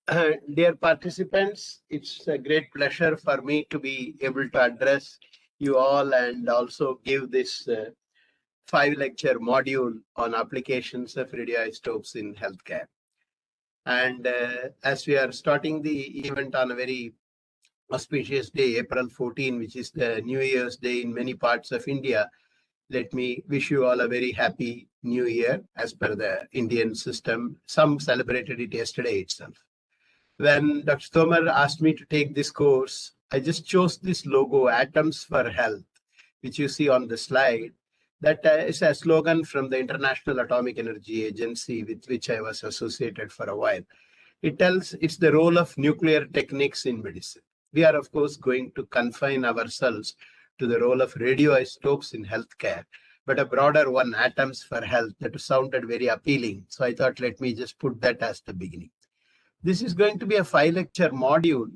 Dear participants, it's a great pleasure for me to be able to address you all and also give this 5-lecture module on applications of radioisotopes in healthcare. And as we are starting the event on a very auspicious day, April 14, which is the New Year's Day in many parts of India, let me wish you all a very happy New Year as per the Indian system. Some celebrated it yesterday itself. When Dr. Tomar asked me to take this course, I just chose this logo, Atoms for Health, which you see on the slide. That is a slogan from the International Atomic Energy Agency, with which I was associated for a while. It tells it's the role of nuclear techniques in medicine. We are, of course, going to confine ourselves to the role of radioisotopes in healthcare, but a broader one, Atoms for Health, that sounded very appealing. So I thought, let me just put that as the beginning. This is going to be a 5-lecture module,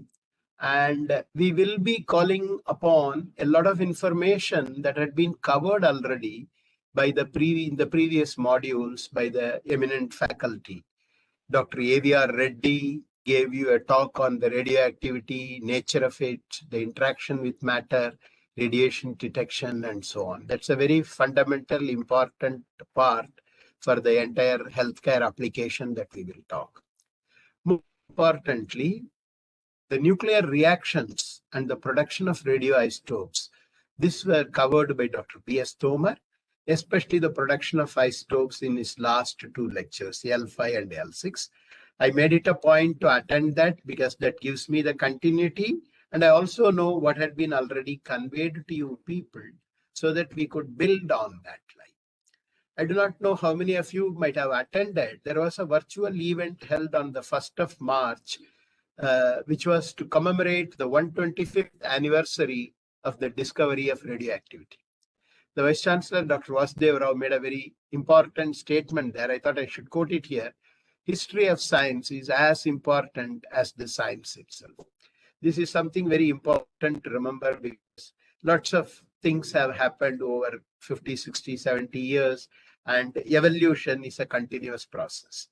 and we will be calling upon a lot of information that had been covered already by in the previous modules by the eminent faculty. Dr. A.V.R. Reddy gave you a talk on the radioactivity, nature of it, the interaction with matter, radiation detection, and so on. That's a very fundamental, important part for the entire healthcare application that we will talk. More importantly, the nuclear reactions and the production of radioisotopes. This were covered by Dr. P.S. Tomar, especially the production of isotopes in his last 2 lectures, L5 and L6. I made it a point to attend that because that gives me the continuity, and I also know what had been already conveyed to you people so that we could build on that line. I do not know how many of you might have attended. There was a virtual event held on the 1st of March, which was to commemorate the 125th anniversary of the discovery of radioactivity. The Vice Chancellor, Dr. Vasudev Rao, made a very important statement there. I thought I should quote it here. History of science is as important as the science itself. This is something very important to remember because lots of things have happened over 50, 60, 70 years, and evolution is a continuous process.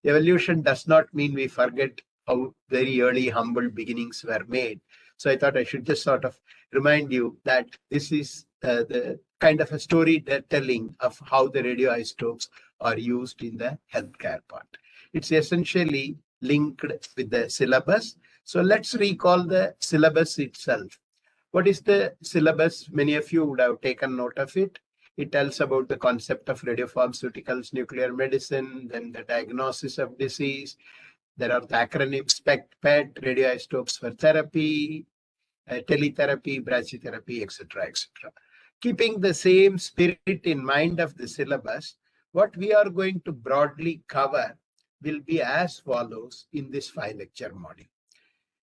Evolution does not mean we forget how very early humble beginnings were made. So I thought I should just sort of remind you that this is the kind of a storytelling of how the radioisotopes are used in the healthcare part. It's essentially linked with the syllabus. So let's recall the syllabus itself. What is the syllabus? Many of you would have taken note of it. It tells about the concept of radiopharmaceuticals, nuclear medicine, then the diagnosis of disease. There are the acronyms SPECT, PET, radioisotopes for therapy, teletherapy, brachytherapy, etc., etc. Keeping the same spirit in mind of the syllabus, what we are going to broadly cover will be as follows in this 5-lecture module.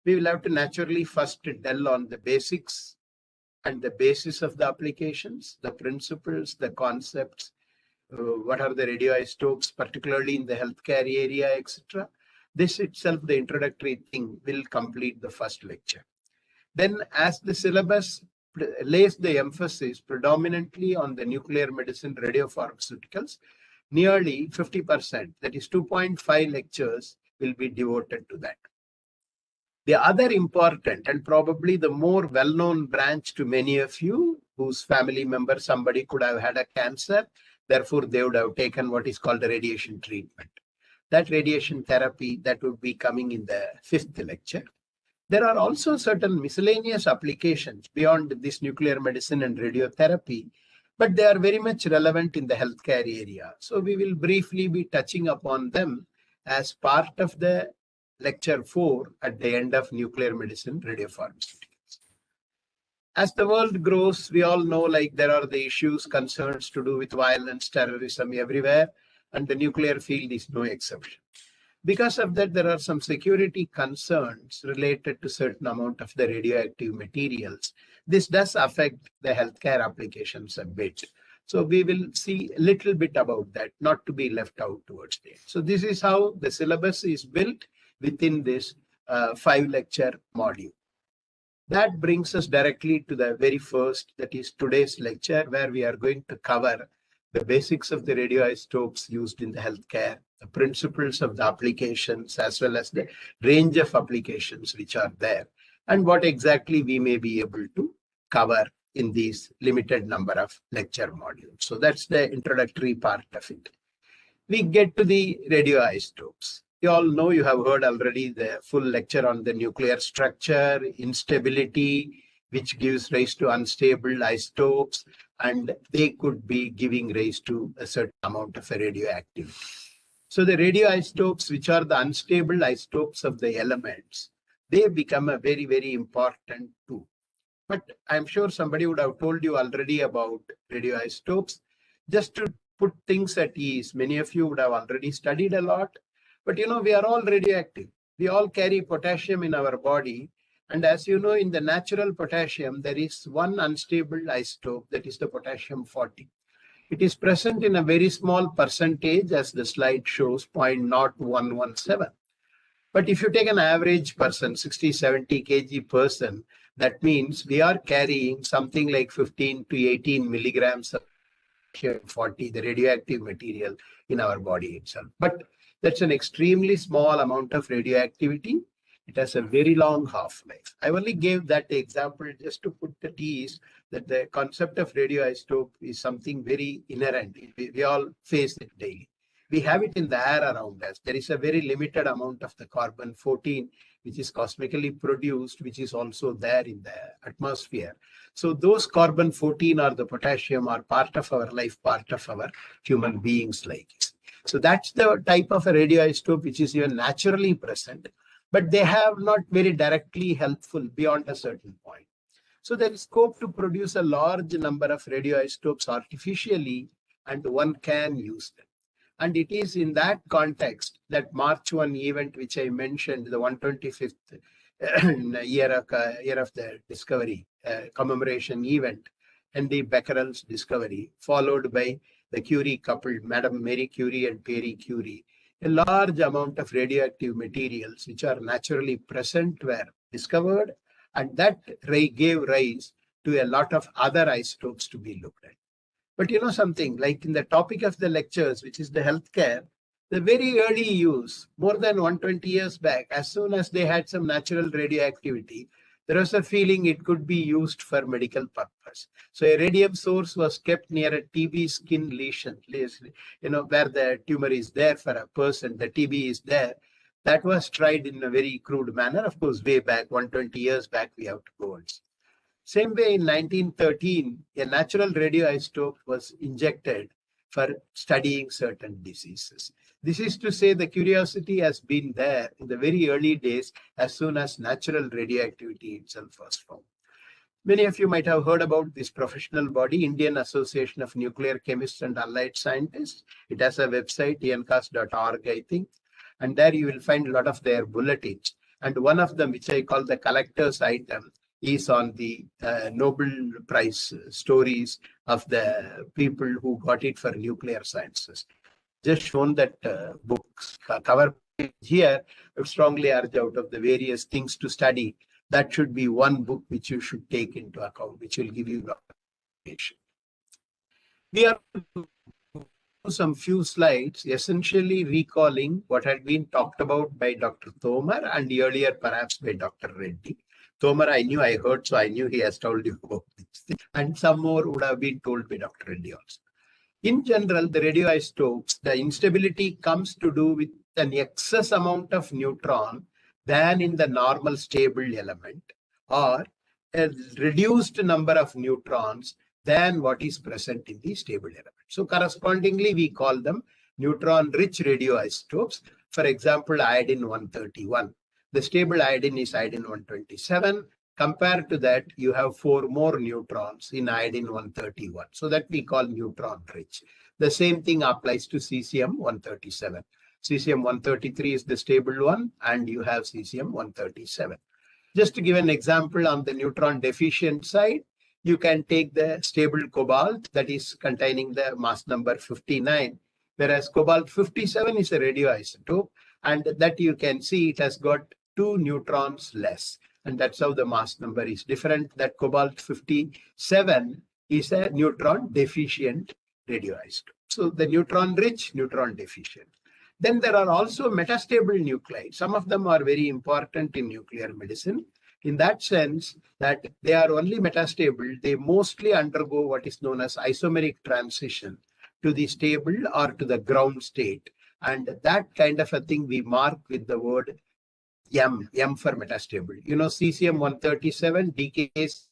We will have to naturally first delve on the basics and the basis of the applications, the principles, the concepts, what are the radioisotopes, particularly in the healthcare area, etc. This itself, the introductory thing, will complete the first lecture. Then, as the syllabus lays the emphasis predominantly on the nuclear medicine radiopharmaceuticals, nearly 50%, that is 2.5 lectures, will be devoted to that. The other important and probably the more well-known branch to many of you, whose family member, somebody could have had a cancer, therefore they would have taken what is called a radiation treatment. That radiation therapy, that would be coming in the 5th lecture. There are also certain miscellaneous applications beyond this nuclear medicine and radiotherapy, but they are very much relevant in the healthcare area. So we will briefly be touching upon them as part of the lecture 4 at the end of nuclear medicine radiopharmaceuticals. As the world grows, we all know there are the issues, concerns to do with violence, terrorism everywhere, and the nuclear field is no exception. Because of that, there are some security concerns related to certain amount of the radioactive materials. This does affect the healthcare applications a bit. So we will see a little bit about that, not to be left out towards the end. So this is how the syllabus is built within this 5-lecture module. That brings us directly to the very first, that is today's lecture, where we are going to cover the basics of the radioisotopes used in the healthcare, the principles of the applications, as well as the range of applications which are there, and what exactly we may be able to cover in these limited number of lecture modules. So that's the introductory part of it. We get to the radioisotopes. You all know, you have heard already the full lecture on the nuclear structure, instability, which gives rise to unstable isotopes, and they could be giving rise to a certain amount of radioactivity. So the radioisotopes, which are the unstable isotopes of the elements, they become a very, very important tool. But I'm sure somebody would have told you already about radioisotopes. Just to put things at ease, many of you would have already studied a lot, but we are all radioactive. We all carry potassium in our body. And as you know, in the natural potassium, there is one unstable isotope, that is the potassium 40. It is present in a very small percentage, as the slide shows, 0.0117. But if you take an average person, 60, 70 kg person, that means we are carrying something like 15 to 18 milligrams of 40, the radioactive material in our body itself. But that's an extremely small amount of radioactivity. It has a very long half-life. I only gave that example just to put at ease that the concept of radioisotope is something very inherent. We all face it daily. We have it in the air around us. There is a very limited amount of the carbon-14, which is cosmically produced, which is also there in the atmosphere. So those carbon-14 or the potassium are part of our life, part of our human beings like us. So that's the type of a radioisotope which is even naturally present, but they have not very directly helpful beyond a certain point. So there is scope to produce a large number of radioisotopes artificially, and one can use them. And it is in that context that March 1 event, which I mentioned, the 125th year of the discovery commemoration event, Henry Becquerel's discovery, followed by the Curie couple, Madame Marie Curie and Pierre Curie. A large amount of radioactive materials which are naturally present were discovered, and that gave rise to a lot of other isotopes to be looked at. But something, like in the topic of the lectures, which is the healthcare, the very early use, more than 120 years back, as soon as they had some natural radioactivity, there was a feeling it could be used for medical purpose. So a radium source was kept near a TB skin lesion, where the tumor is there for a person, the TB is there. That was tried in a very crude manner. Of course, way back, 120 years back, we have to go on. Same way, in 1913, a natural radioisotope was injected for studying certain diseases. This is to say the curiosity has been there in the very early days as soon as natural radioactivity itself was found. Many of you might have heard about this professional body, Indian Association of Nuclear Chemists and Allied Scientists. It has a website, encast.org, I think. And there you will find a lot of their bulletins. And one of them, which I call the collector's item, is on the Nobel Prize stories of the people who got it for nuclear sciences. Just shown that book's cover page here. I would strongly urge, out of the various things to study, that should be one book which you should take into account, which will give you a lot of information. We are some few slides essentially recalling what had been talked about by Dr. Tomar and earlier perhaps by Dr. Reddy. Tomar, I heard, so I knew he has told you about this. And some more would have been told by Dr. Reddy also. In general, the radioisotopes, the instability comes to do with an excess amount of neutron than in the normal stable element, or a reduced number of neutrons than what is present in the stable element. So correspondingly, we call them neutron-rich radioisotopes. For example, iodine-131. The stable iodine is iodine-127. Compared to that, you have 4 more neutrons in iodine-131. So that we call neutron-rich. The same thing applies to cesium-137. Cesium-133 is the stable one, and you have cesium-137. Just to give an example on the neutron deficient side, you can take the stable cobalt that is containing the mass number 59, whereas cobalt-57 is a radioisotope, and that you can see it has got 2 neutrons less. And that's how the mass number is different. That cobalt-57 is a neutron deficient radioisotope. So the neutron rich, neutron deficient. Then there are also metastable nuclides. Some of them are very important in nuclear medicine in that sense that they are only metastable. They mostly undergo what is known as isomeric transition to the stable or to the ground state. And that kind of a thing we mark with the word M for metastable. You know, cesium-137 decays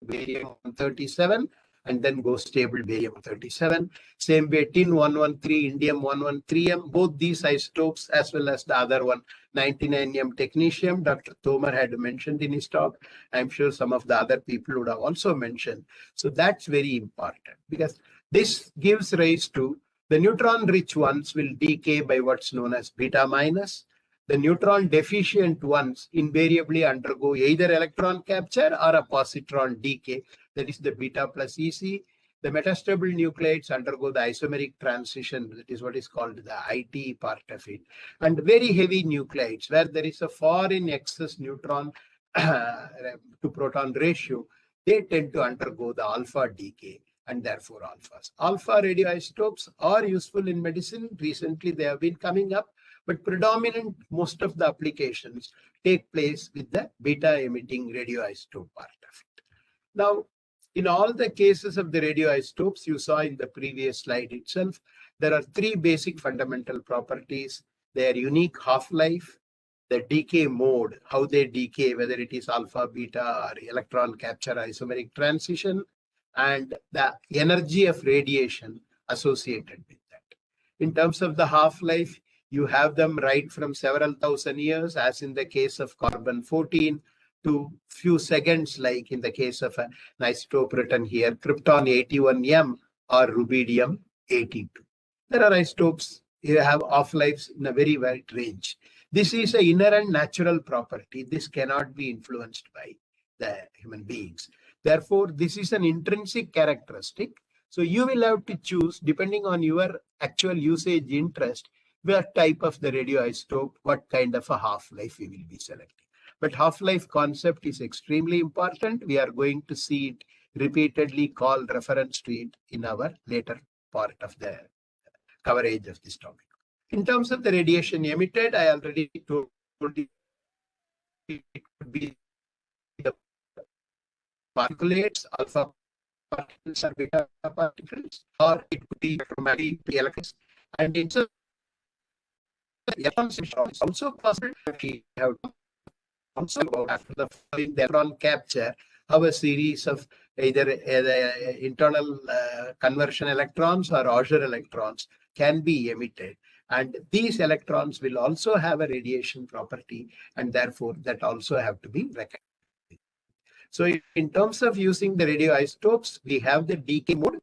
barium-137 and then goes stable barium-137. Same way, tin-113, indium-113M, both these isotopes as well as the other one, 99M technetium, Dr. Tomar had mentioned in his talk. I'm sure some of the other people would have also mentioned. So that's very important because this gives rise to the neutron-rich ones will decay by what's known as beta minus. The neutron deficient ones invariably undergo either electron capture or a positron decay, that is the beta plus EC. The metastable nuclides undergo the isomeric transition, that is what is called the IT part of it. And very heavy nuclides, where there is a far in excess neutron to proton ratio, they tend to undergo the alpha decay and therefore alphas. Alpha radioisotopes are useful in medicine. Recently, they have been coming up. But predominant, most of the applications take place with the beta emitting radioisotope part of it. Now, in all the cases of the radioisotopes you saw in the previous slide itself, there are three basic fundamental properties. Their unique half-life, the decay mode, how they decay, whether it is alpha, beta, or electron capture isomeric transition, and the energy of radiation associated with that. In terms of the half-life, you have them right from several thousand years, as in the case of carbon-14, to few seconds, like in the case of an isotope written here, krypton-81M or rubidium-82. There are isotopes you have half-lives in a very wide range. This is an inherent natural property. This cannot be influenced by the human beings. Therefore, this is an intrinsic characteristic. So you will have to choose, depending on your actual usage interest, what type of the radioisotope, what kind of a half-life we will be selecting. But half-life concept is extremely important. We are going to see it repeatedly, call reference to it in our later part of the coverage of this topic. In terms of the radiation emitted, I already told you it could be the particulates, alpha particles or beta particles, or it could be electromagnetic electrons. And in some electrons is also possible. We have also about after the electron capture, how a series of either internal conversion electrons or Auger electrons can be emitted. And these electrons will also have a radiation property, and therefore that also have to be recognized. So in terms of using the radioisotopes, we have the decay mode,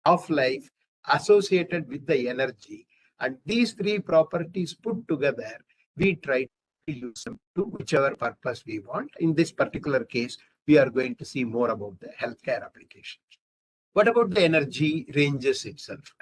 half-life associated with the energy. And these three properties put together, we try to use them to whichever purpose we want. In this particular case, we are going to see more about the healthcare applications. What about the energy ranges itself?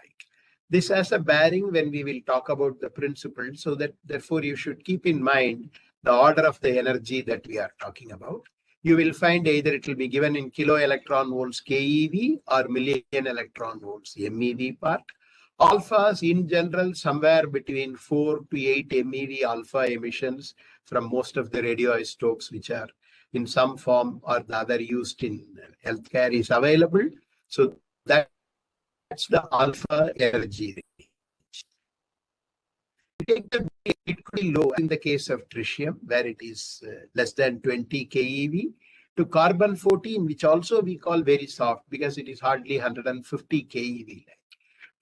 This has a bearing when we will talk about the principle, so that therefore you should keep in mind the order of the energy that we are talking about. You will find either it will be given in kilo electron volts keV or million electron volts MeV part. Alphas in general, somewhere between 4 to 8 MeV alpha emissions from most of the radioisotopes, which are in some form or the other used in healthcare, is available. So that's the alpha energy range. It could be low in the case of tritium, where it is less than 20 keV, to carbon-14, which also we call very soft because it is hardly 150 keV.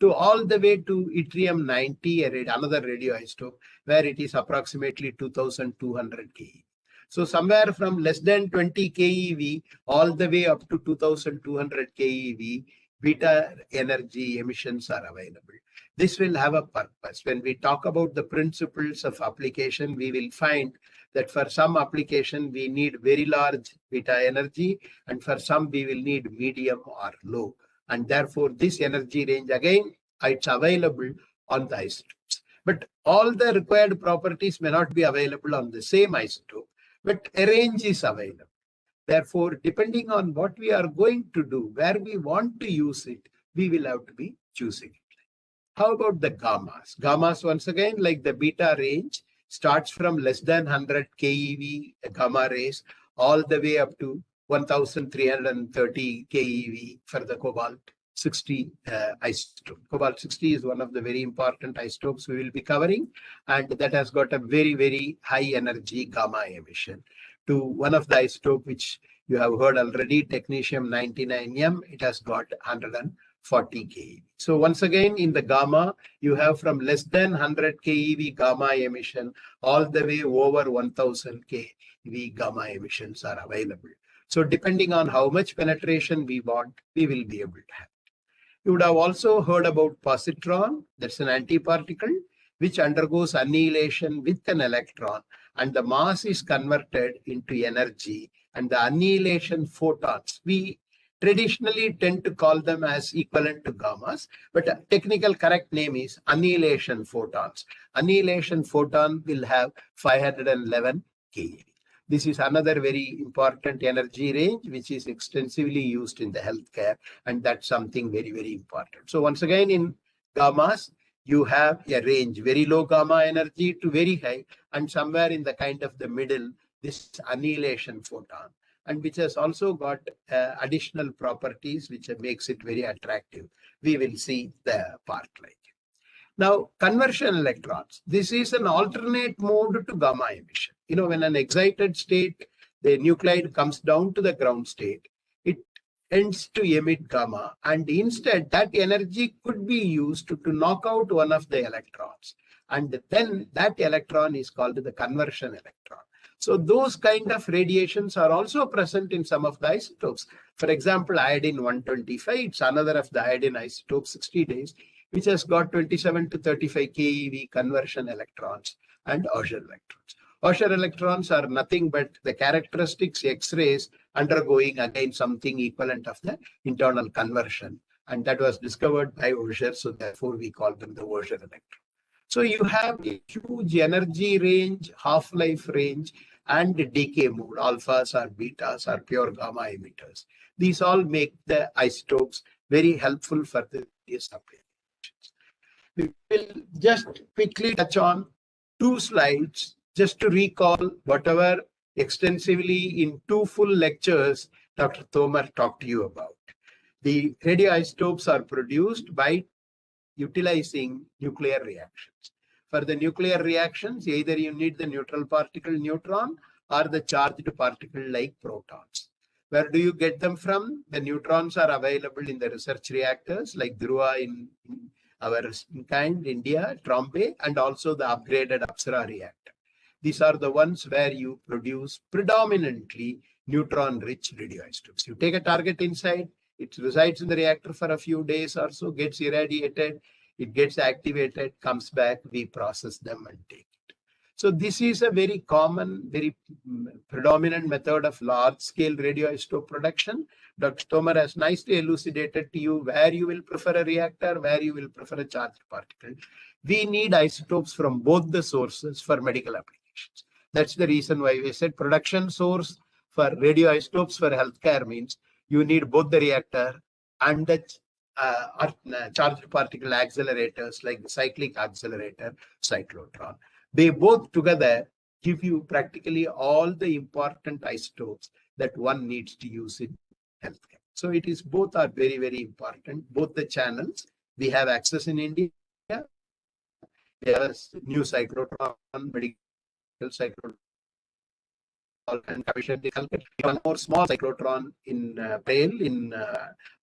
To all the way to yttrium-90, another radioisotope, where it is approximately 2200 keV. So somewhere from less than 20 keV all the way up to 2200 keV, beta energy emissions are available. This will have a purpose. When we talk about the principles of application, we will find that for some application, we need very large beta energy, and for some, we will need medium or low. And therefore, this energy range, again, it's available on the isotopes. But all the required properties may not be available on the same isotope, but a range is available. Therefore, depending on what we are going to do, where we want to use it, we will have to be choosing it. How about the gammas? Gammas, once again, like the beta range, starts from less than 100 keV gamma rays all the way up to 1330 keV for the cobalt 60 isotope. Cobalt 60 is one of the very important isotopes we will be covering, and that has got a very, very high energy gamma emission. To one of the isotope which you have heard already, technetium 99M, it has got 140 keV. So once again, in the gamma, you have from less than 100 keV gamma emission all the way over 1000 keV gamma emissions are available. So depending on how much penetration we want, we will be able to have. You would have also heard about positron. That's an antiparticle which undergoes annihilation with an electron, and the mass is converted into energy, and the annihilation photons, we traditionally tend to call them as equivalent to gammas, but a technical correct name is annihilation photons. Annihilation photon will have 511 keV. This is another very important energy range which is extensively used in the healthcare, and that's something very, very important. So once again, in gammas, you have a range, very low gamma energy to very high, and somewhere in the kind of the middle, this annihilation photon, and which has also got additional properties which makes it very attractive. We will see the part like it. Now, conversion electrons. This is an alternate mode to gamma emission. You know, when an excited state, the nuclide comes down to the ground state, it tends to emit gamma, and instead that energy could be used to knock out one of the electrons. And then that electron is called the conversion electron. So those kind of radiations are also present in some of the isotopes. For example, iodine 125, it's another of the iodine isotope 60 days, which has got 27 to 35 keV conversion electrons and Auger electrons. Auger electrons are nothing but the characteristics X-rays undergoing again something equivalent of the internal conversion. And that was discovered by Auger, so therefore we call them the Auger electron. So you have a huge energy range, half-life range, and decay mode. Alphas or betas or pure gamma emitters. These all make the isotopes very helpful for the various applications. We will just quickly touch on two slides just to recall whatever extensively in two full lectures Dr. Tomar talked to you about. The radioisotopes are produced by utilizing nuclear reactions. For the nuclear reactions, either you need the neutral particle neutron or the charged particle like protons. Where do you get them from? The neutrons are available in the research reactors like Dhruva in our kind, India, Trombay, and also the upgraded Apsara reactor. These are the ones where you produce predominantly neutron-rich radioisotopes. You take a target inside, it resides in the reactor for a few days or so, gets irradiated, it gets activated, comes back, we process them and take it. So this is a very common, very predominant method of large-scale radioisotope production. Dr. Tomar has nicely elucidated to you where you will prefer a reactor, where you will prefer a charged particle. We need isotopes from both the sources for medical applications. That's the reason why we said production source for radioisotopes for healthcare means you need both the reactor and the charged particle accelerators like the cyclic accelerator, cyclotron. They both together give you practically all the important isotopes that one needs to use in healthcare. So it is both are very, very important. Both the channels we have access in India. We have a new cyclotron, medical cyclotron, and commissioned one more small cyclotron in Braille in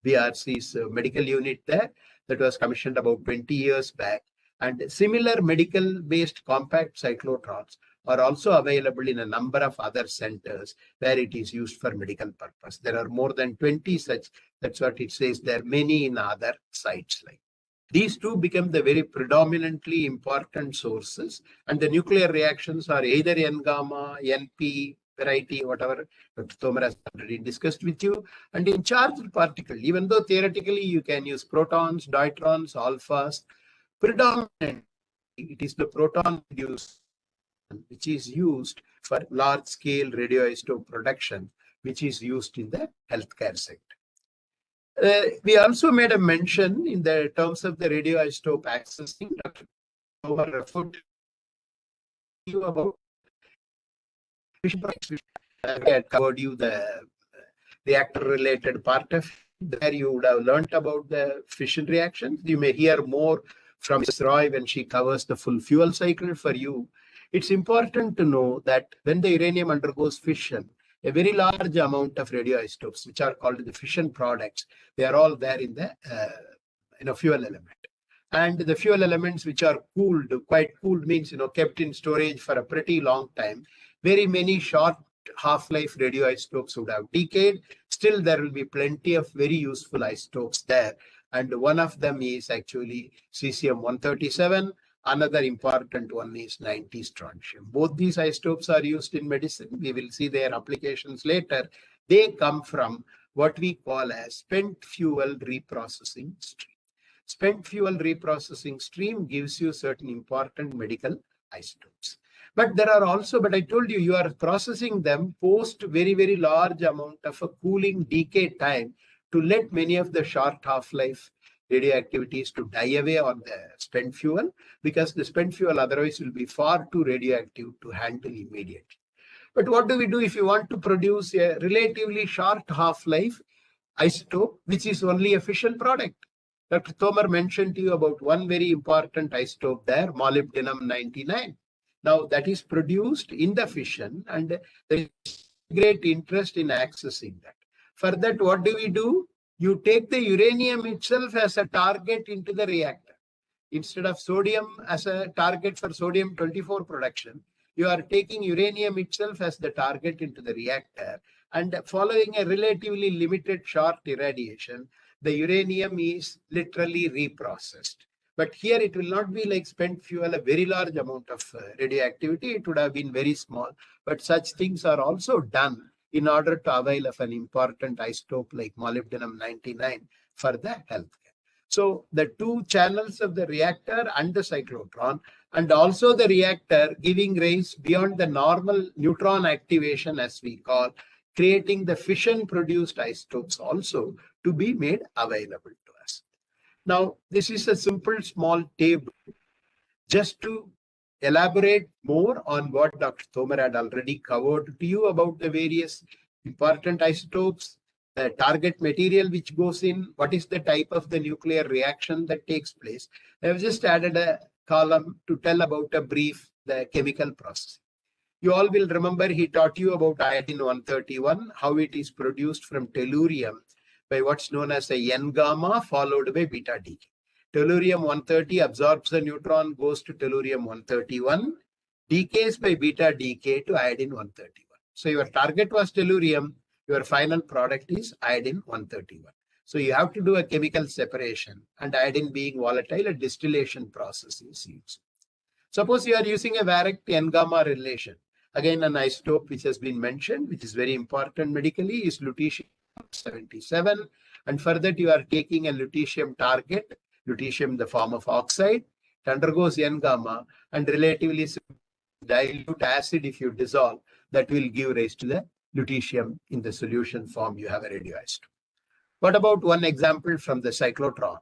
BRC's medical unit there that was commissioned about 20 years back. And similar medical-based compact cyclotrons are also available in a number of other centers where it is used for medical purpose. There are more than 20 such. That's what it says. There are many in other sites like. These two become the very predominantly important sources, and the nuclear reactions are either N-gamma, NP, variety, whatever Dr. Tomar has already discussed with you. And in charged particle, even though theoretically you can use protons, deuterons, alphas, predominantly it is the proton use which is used for large-scale radioisotope production, which is used in the healthcare sector. We also made a mention in the terms of the radioisotope accessing. Dr. Tomer referred to you about fission products. I had covered you the reactor-related part of it. There you would have learned about the fission reactions. You may hear more from Ms. Roy when she covers the full fuel cycle for you. It's important to know that when the uranium undergoes fission, a very large amount of radioisotopes, which are called the fission products, they are all there in the fuel element. And the fuel elements which are cooled, quite cooled means kept in storage for a pretty long time. Very many short half-life radioisotopes would have decayed. Still, there will be plenty of very useful isotopes there. And one of them is actually cesium-137. Another important one is 90 strontium. Both these isotopes are used in medicine. We will see their applications later. They come from what we call as spent fuel reprocessing stream. Spent fuel reprocessing stream gives you certain important medical isotopes. But there are also, but I told you, you are processing them post very, very large amount of a cooling decay time to let many of the short half-life radioactivities to die away on the spent fuel, because the spent fuel otherwise will be far too radioactive to handle immediately. But what do we do if you want to produce a relatively short half-life isotope, which is only a fission product? Dr. Tomer mentioned to you about one very important isotope there, molybdenum-99. Now, that is produced in the fission, and there is great interest in accessing that. For that, what do? You take the uranium itself as a target into the reactor. Instead of sodium as a target for sodium-24 production, you are taking uranium itself as the target into the reactor, and following a relatively limited short irradiation, the uranium is literally reprocessed. But here it will not be like spent fuel, a very large amount of radioactivity. It would have been very small. But such things are also done in order to avail of an important isotope like molybdenum-99 for the healthcare. So the two channels of the reactor and the cyclotron, and also the reactor giving rise beyond the normal neutron activation, as we call, creating the fission-produced isotopes also to be made available to us. Now, this is a simple small table just to elaborate more on what Dr. Tomer had already covered to you about the various important isotopes, the target material which goes in, what is the type of the nuclear reaction that takes place. I have just added a column to tell about a brief, the chemical process. You all will remember he taught you about iodine-131, how it is produced from tellurium by what's known as a N-gamma followed by beta decay. Tellurium-130 absorbs the neutron, goes to tellurium-131, decays by beta decay to iodine-131. So your target was tellurium, your final product is iodine-131. So you have to do a chemical separation, and iodine being volatile, a distillation process is used. Suppose you are using a direct N-gamma relation. Again, an isotope which has been mentioned, which is very important medically, is lutetium-77. And for that, you are taking a lutetium target, lutetium in the form of oxide. It undergoes N-gamma, and relatively dilute acid, if you dissolve, that will give rise to the lutetium in the solution form. You have a radioisotope. What about one example from the cyclotron?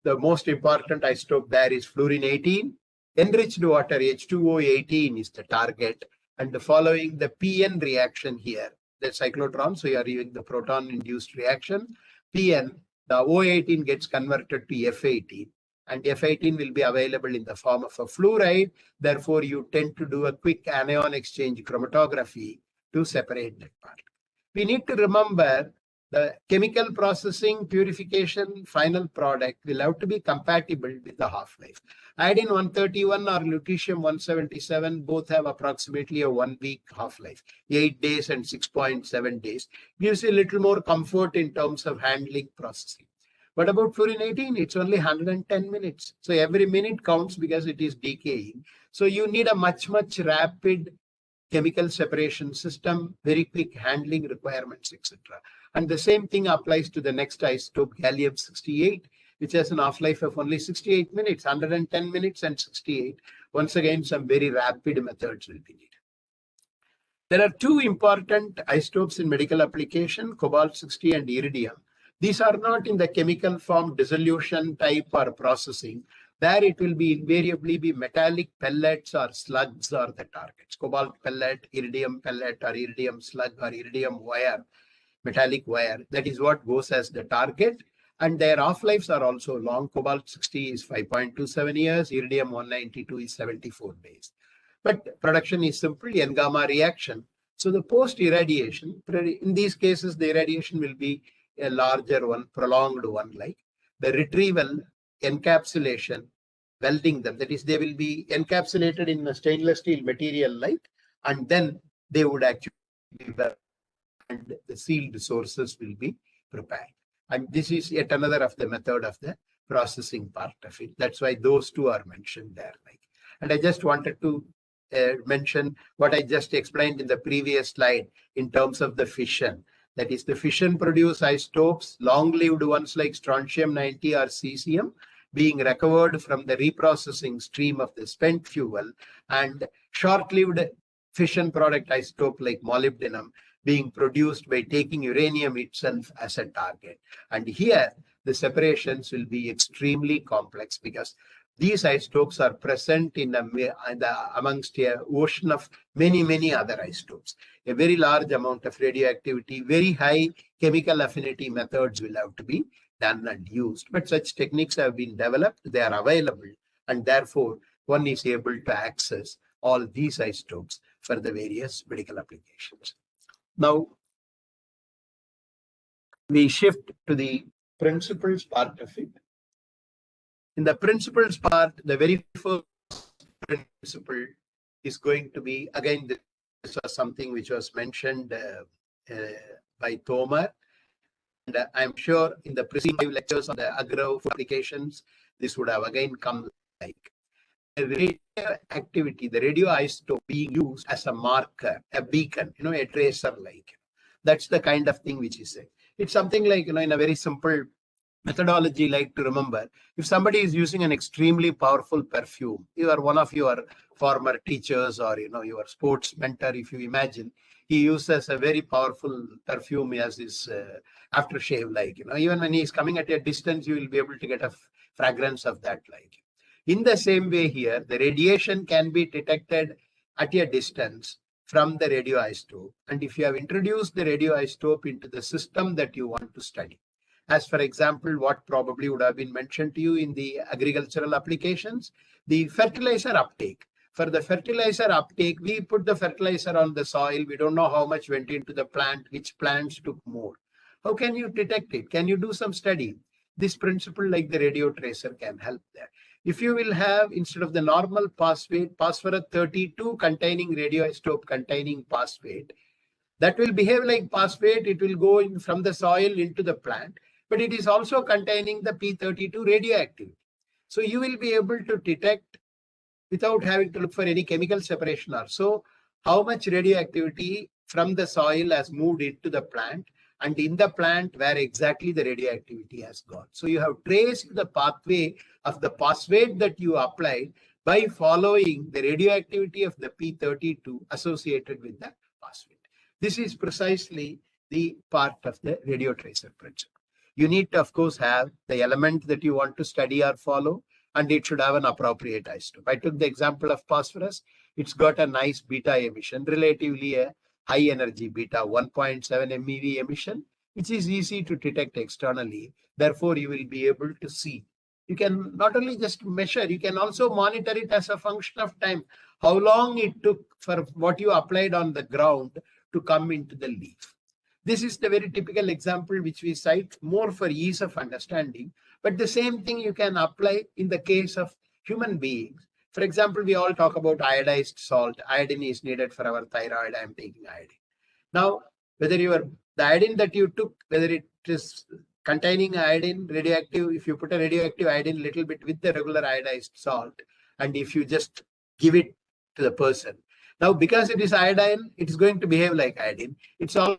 The most important isotope there is fluorine-18. Enriched water, H2O18 is the target. And following the PN reaction here, the cyclotron, so you are using the proton-induced reaction, PN, the O18 gets converted to F18. And F18 will be available in the form of a fluoride. Therefore, you tend to do a quick anion exchange chromatography to separate that part. We need to remember the chemical processing, purification, final product will have to be compatible with the half-life. Iodine-131 or lutetium-177 both have approximately a 1 week half-life, 8 days and 6.7 days. Gives you a little more comfort in terms of handling processing. But about fluorine-18, it's only 110 minutes. So every minute counts because it is decaying. So you need a much rapid chemical separation system, very quick handling requirements, etc. And the same thing applies to the next isotope, gallium-68, which has an half-life of only 68 minutes, 110 minutes and 68. Once again, some very rapid methods will be needed. There are two important isotopes in medical application, cobalt-60 and iridium. These are not in the chemical form dissolution type or processing. There it will be invariably be metallic pellets or slugs or the targets. Cobalt pellet, iridium pellet or iridium slug or iridium wire, metallic wire. That is what goes as the target. And their half-lives are also long. Cobalt 60 is 5.27 years. Iridium 192 is 74 days. But production is simply N-gamma reaction. So the post-irradiation, in these cases, the irradiation will be a larger one, prolonged one, like the retrieval, encapsulation, welding them. That is, they will be encapsulated in a stainless steel material, like, and then they would actually be welded, and the sealed sources will be prepared. And this is yet another of the method of the processing part of it. That's why those two are mentioned there. Like, and I just wanted to mention what I just explained in the previous slide in terms of the fission. That is, the fission produce isotopes, long-lived ones like strontium-90 or cesium, being recovered from the reprocessing stream of the spent fuel, and short-lived fission product isotope like molybdenum being produced by taking uranium itself as a target. And here, the separations will be extremely complex because these isotopes are present in amongst an ocean of many other isotopes. A very large amount of radioactivity, very high chemical affinity methods will have to be done and used. But such techniques have been developed, they are available, and therefore one is able to access all these isotopes for the various medical applications. Now, we shift to the principles part of it. In the principles part, the very first principle is going to be, again, this was something which was mentioned by Tomar. And I'm sure in the preceding lectures on the agro applications, this would have again come like the radioactivity, the radioisotope being used as a marker, a beacon, a tracer like. That's the kind of thing which is said. It's something like, in a very simple methodology like to remember, if somebody is using an extremely powerful perfume, you are one of your former teachers or, your sports mentor, if you imagine, he uses a very powerful perfume as his aftershave, like, even when he is coming at a distance, you will be able to get a fragrance of that, like. In the same way here, the radiation can be detected at a distance from the radioisotope. And if you have introduced the radioisotope into the system that you want to study, as for example, what probably would have been mentioned to you in the agricultural applications, the fertilizer uptake. For the fertilizer uptake, we put the fertilizer on the soil. We don't know how much went into the plant, which plants took more. How can you detect it? Can you do some study? This principle like the radio tracer can help there. If you will have, instead of the normal phosphate, phosphorus 32 containing radioisotope containing phosphate, that will behave like phosphate. It will go in from the soil into the plant, but it is also containing the P32 radioactivity. So you will be able to detect without having to look for any chemical separation or so, how much radioactivity from the soil has moved into the plant, and in the plant where exactly the radioactivity has gone. So you have traced the pathway of the phosphate that you applied by following the radioactivity of the P32 associated with the phosphate. This is precisely the part of the radio tracer principle. You need to, of course, have the element that you want to study or follow, and it should have an appropriate isotope. I took the example of phosphorus. It's got a nice beta emission, relatively a high energy beta, 1.7 MeV emission, which is easy to detect externally. Therefore, you will be able to see. You can not only just measure, you can also monitor it as a function of time. How long it took for what you applied on the ground to come into the leaf. This is the very typical example which we cite more for ease of understanding. But the same thing you can apply in the case of human beings. For example, we all talk about iodized salt. Iodine is needed for our thyroid. I am taking iodine. Now, whether the iodine that you took, whether it is containing iodine, radioactive, if you put a radioactive iodine a little bit with the regular iodized salt, and if you just give it to the person. Now, because it is iodine, it is going to behave like iodine. It's also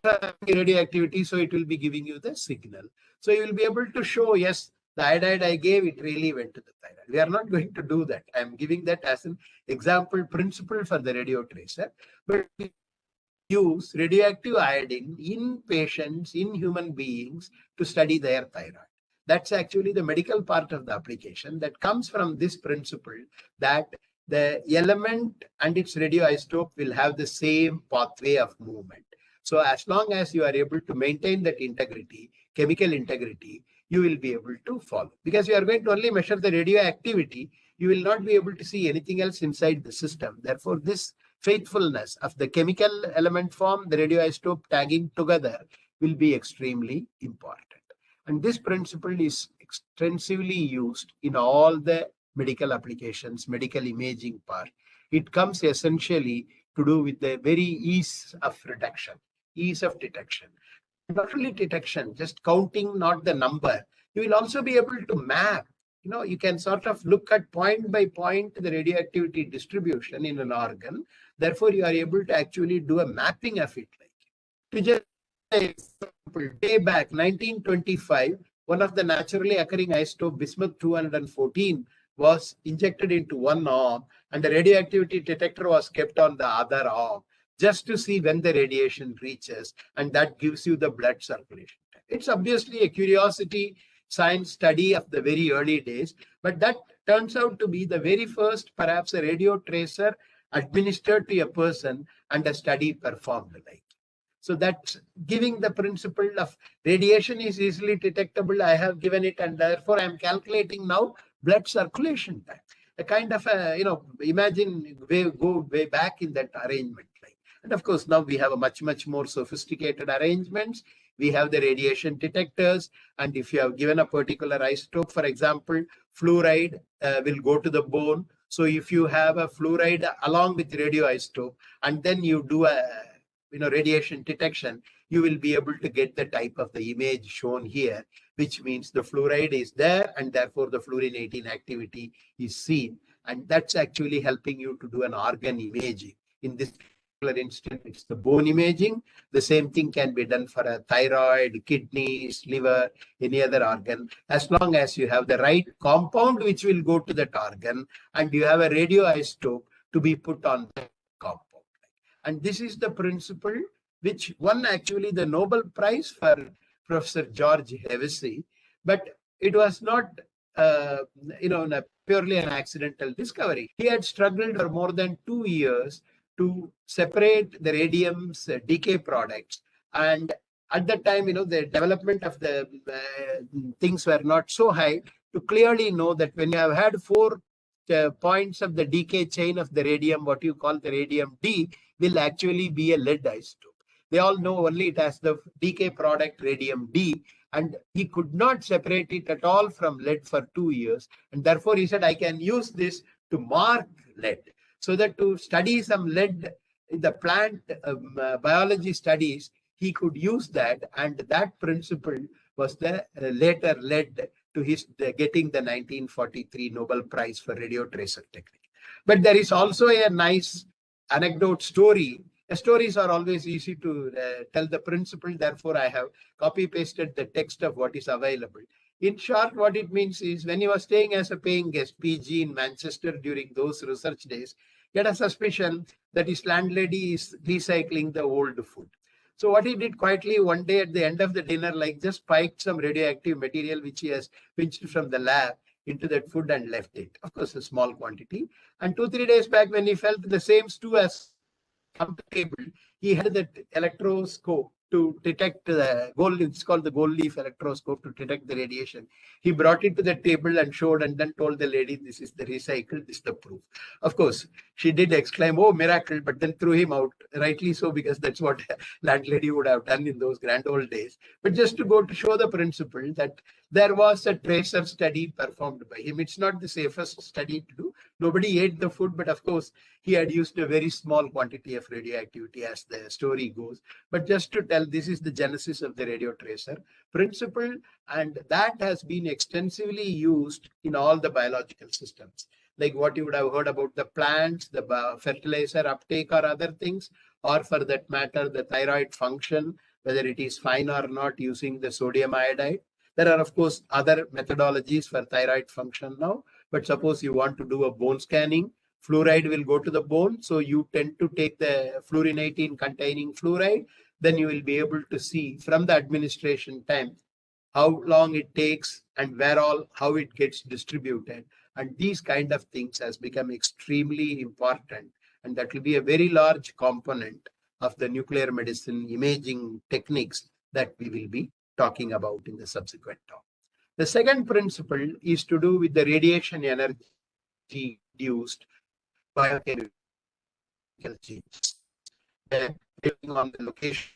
radioactivity, so it will be giving you the signal. So you will be able to show, yes, the iodide I gave, it really went to the thyroid. We are not going to do that. I am giving that as an example principle for the radio tracer. But use radioactive iodine in patients, in human beings, to study their thyroid. That's actually the medical part of the application that comes from this principle that the element and its radioisotope will have the same pathway of movement. So as long as you are able to maintain that integrity, chemical integrity, you will be able to follow. Because you are going to only measure the radioactivity, you will not be able to see anything else inside the system. Therefore, this faithfulness of the chemical element form, the radioisotope tagging together will be extremely important. And this principle is extensively used in all the medical applications, medical imaging part. It comes essentially to do with the very ease of reduction, ease of detection. Not only detection, just counting, not the number. You will also be able to map. You can sort of look at point by point the radioactivity distribution in an organ. Therefore, you are able to actually do a mapping of it. To just example, day back, 1925, one of the naturally occurring isotope, bismuth 214, was injected into one arm, and the radioactivity detector was kept on the other arm, just to see when the radiation reaches, and that gives you the blood circulation. It's obviously a curiosity science study of the very early days, but that turns out to be the very first, perhaps, a radio tracer administered to a person and a study performed like. So that's giving the principle of radiation is easily detectable. I have given it, and therefore I'm calculating now blood circulation time. A kind of imagine go way back in that arrangement. And of course, now we have a much more sophisticated arrangements. We have the radiation detectors, and if you have given a particular isotope, for example, fluoride will go to the bone. So if you have a fluoride along with radioisotope, and then you do a radiation detection, you will be able to get the type of the image shown here, which means the fluoride is there, and therefore the fluorinating activity is seen. And that's actually helping you to do an organ imaging. In this particular instance, it's the bone imaging. The same thing can be done for a thyroid, kidneys, liver, any other organ, as long as you have the right compound which will go to that organ, and you have a radioisotope to be put on the compound. And this is the principle which won actually the Nobel Prize for Professor George Hevesy, but it was not purely an accidental discovery. He had struggled for more than 2 years to separate the radium's decay products. And at that time, the development of the things were not so high to clearly know that when you have had 4 points of the decay chain of the radium, what you call the radium D, will actually be a lead isotope. They all know only it has the decay product radium D, and he could not separate it at all from lead for 2 years. And therefore, he said, I can use this to mark lead. So that to study some lead in the plant biology studies, he could use that. And that principle was the later led to his getting the 1943 Nobel Prize for radio tracer technique. But there is also a nice anecdote story. Stories are always easy to tell the principle. Therefore, I have copy pasted the text of what is available. In short, what it means is when he was staying as a paying guest, PG, in Manchester during those research days, he had a suspicion that his landlady is recycling the old food. So what he did quietly one day at the end of the dinner, just spiked some radioactive material which he has pinched from the lab into that food and left it. Of course, a small quantity. And 2-3 days back, when he felt the same stew as on the table, he had that electroscope to detect the gold. It's called the gold leaf electroscope to detect the radiation. He brought it to the table and showed, and then told the lady, this is the recycled, this is the proof. Of course, she did exclaim, oh, miracle, but then threw him out, rightly so, because that's what landlady would have done in those grand old days. But just to go to show the principle that there was a tracer study performed by him. It's not the safest study to do. Nobody ate the food, but of course, he had used a very small quantity of radioactivity, as the story goes. But just to tell, this is the genesis of the radio tracer principle, and that has been extensively used in all the biological systems. Like what you would have heard about the plants, the fertilizer uptake or other things, or for that matter, the thyroid function, whether it is fine or not, using the sodium iodide. There are, of course, other methodologies for thyroid function now, but suppose you want to do a bone scanning fluoride will go to the bone. So you tend to take the fluorinating containing fluoride. Then you will be able to see from the administration time how long it takes and where all, how it gets distributed. And these kind of things has become extremely important. And that will be a very large component of the nuclear medicine imaging techniques that we will be talking about in the subsequent talk. The second principle is to do with the radiation energy induced biochemical changes. Depending on the location,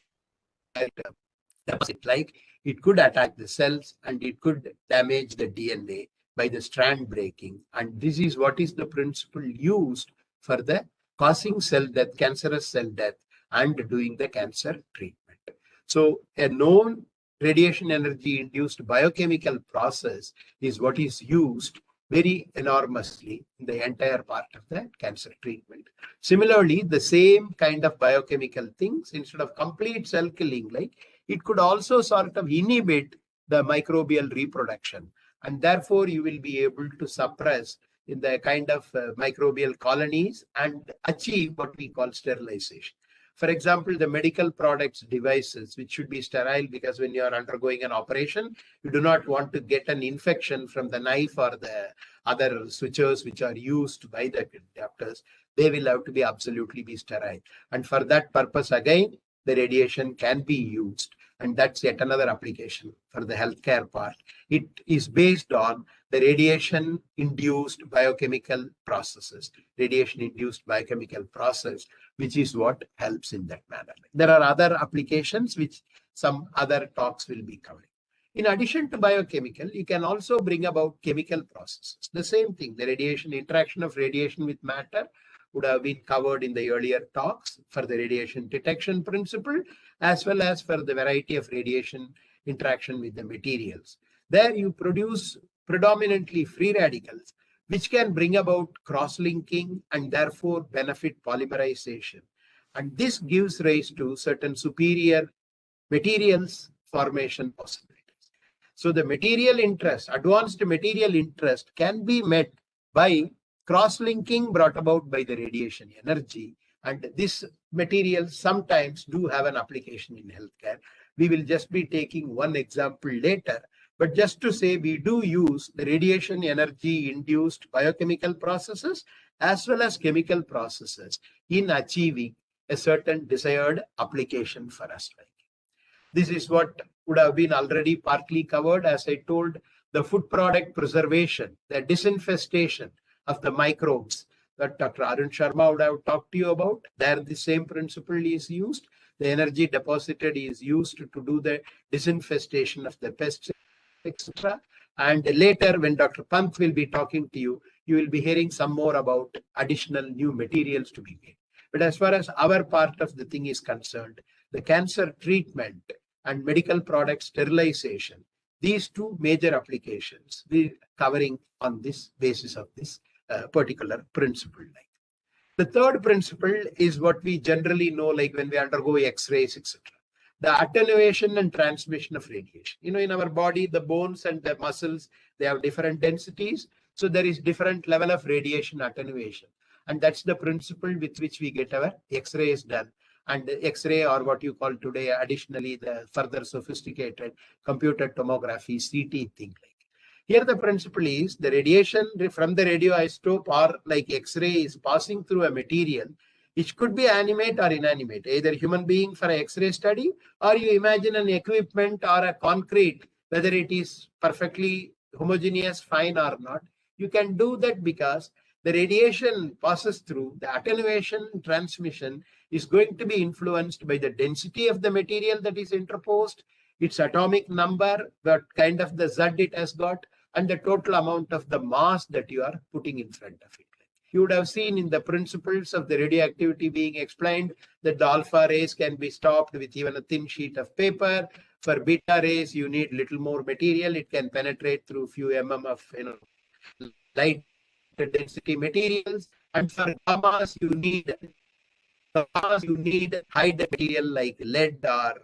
deposit, like it could attack the cells and it could damage the DNA by the strand breaking. And this is what is the principle used for the causing cell death, cancerous cell death, and doing the cancer treatment. So a known radiation energy induced biochemical process is what is used very enormously in the entire part of the cancer treatment. Similarly, the same kind of biochemical things, instead of complete cell killing, like it could also sort of inhibit the microbial reproduction. And therefore, you will be able to suppress in the kind of microbial colonies and achieve what we call sterilization. For example, the medical products devices, which should be sterile, because when you are undergoing an operation, you do not want to get an infection from the knife or the other switches which are used by the doctors. They will have to be absolutely sterile. And for that purpose, again, the radiation can be used. And that's yet another application for the healthcare part. It is based on the radiation-induced biochemical processes, radiation-induced biochemical process, which is what helps in that manner. There are other applications which some other talks will be covering. In addition to biochemical, you can also bring about chemical processes. The same thing, the radiation, interaction of radiation with matter would have been covered in the earlier talks for the radiation detection principle, as well as for the variety of radiation interaction with the materials. There you produce predominantly free radicals, which can bring about cross-linking and therefore benefit polymerization. And this gives rise to certain superior materials formation possibilities. So the material interest, advanced material interest, can be met by cross-linking brought about by the radiation energy. And this material sometimes do have an application in healthcare. We will just be taking one example later. But just to say, we do use the radiation energy induced biochemical processes as well as chemical processes in achieving a certain desired application for us. This is what would have been already partly covered, as I told, the food product preservation, the disinfestation of the microbes that Dr. N.Ramamoorthy would have talked to you about. There the same principle is used. The energy deposited is used to do the disinfestation of the pests, etc. And later, when Dr. Pant will be talking to you, you will be hearing some more about additional new materials to be made. But as far as our part of the thing is concerned, the cancer treatment and medical product sterilization, these two major applications we covering on this basis of this particular principle. The third principle is what we generally know, like when we undergo X-rays, etc. The attenuation and transmission of radiation. In our body, the bones and the muscles, they have different densities. So there is different level of radiation attenuation. And that's the principle with which we get our X-rays done. And the X-ray, or what you call today, additionally, the further sophisticated computed tomography, CT thing. Here the principle is the radiation from the radioisotope or like X-ray is passing through a material which could be animate or inanimate, either human being for an X-ray study, or you imagine an equipment or a concrete, whether it is perfectly homogeneous, fine or not. You can do that because the radiation passes through, the attenuation transmission is going to be influenced by the density of the material that is interposed, its atomic number, what kind of the Z it has got, and the total amount of the mass that you are putting in front of it. You would have seen in the principles of the radioactivity being explained that the alpha rays can be stopped with even a thin sheet of paper. For beta rays, you need little more material. It can penetrate through few mm of light density materials. And for gammas, you need high material like lead or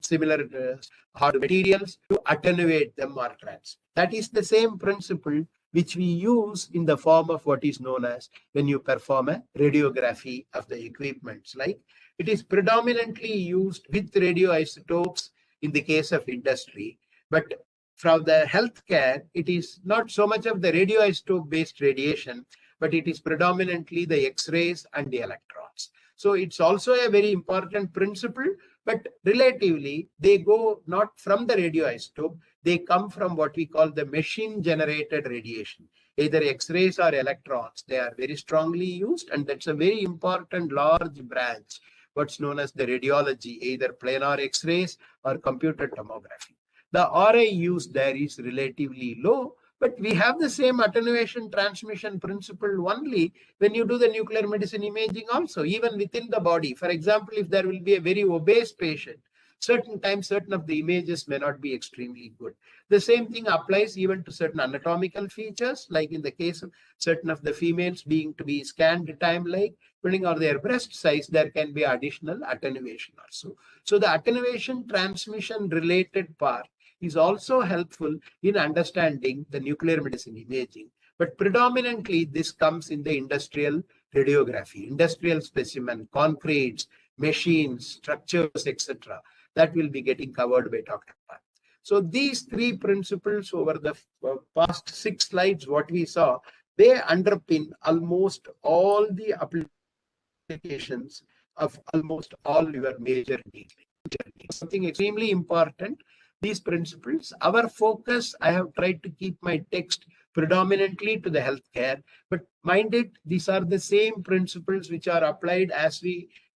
similar hard materials to attenuate them or transmit. That is the same principle which we use in the form of what is known as when you perform a radiography of the equipments. Like it is predominantly used with radioisotopes in the case of industry, but from the healthcare, it is not so much of the radioisotope based radiation, but it is predominantly the X-rays and the electrons. So it's also a very important principle, but relatively they go not from the radioisotope, they come from what we call the machine generated radiation, either X-rays or electrons. They are very strongly used, and that's a very important large branch, what's known as the radiology, either planar X-rays or computed tomography. The RA used there is relatively low, but we have the same attenuation transmission principle only when you do the nuclear medicine imaging also, even within the body. For example, if there will be a very obese patient, certain times, certain of the images may not be extremely good. The same thing applies even to certain anatomical features, like in the case of certain of the females being to be scanned time, like depending on their breast size, there can be additional attenuation also. So the attenuation transmission related part is also helpful in understanding the nuclear medicine imaging. But predominantly, this comes in the industrial radiography, industrial specimen, concretes, machines, structures, etc. That will be getting covered by Dr. Pan. So these three principles over the past 6 slides, what we saw, they underpin almost all the applications of almost all your major needs. Something extremely important, these principles. Our focus, I have tried to keep my text predominantly to the healthcare, but mind it, these are the same principles which are applied as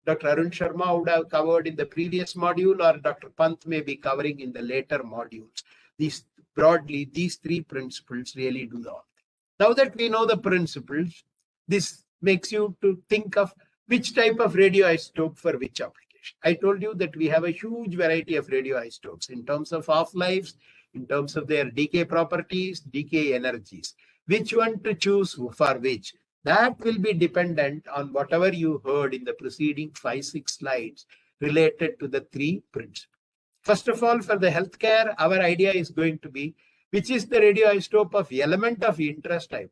Dr. Arun Sharma would have covered in the previous module, or Dr. Pant may be covering in the later modules. Broadly, these three principles really do all. Now that we know the principles, this makes you to think of which type of radioisotope for which application. I told you that we have a huge variety of radioisotopes in terms of half-lives, in terms of their decay properties, decay energies. Which one to choose for which? That will be dependent on whatever you heard in the preceding 5-6 slides related to the three principles. First of all, for the healthcare, our idea is going to be which is the radioisotope of element of interest type.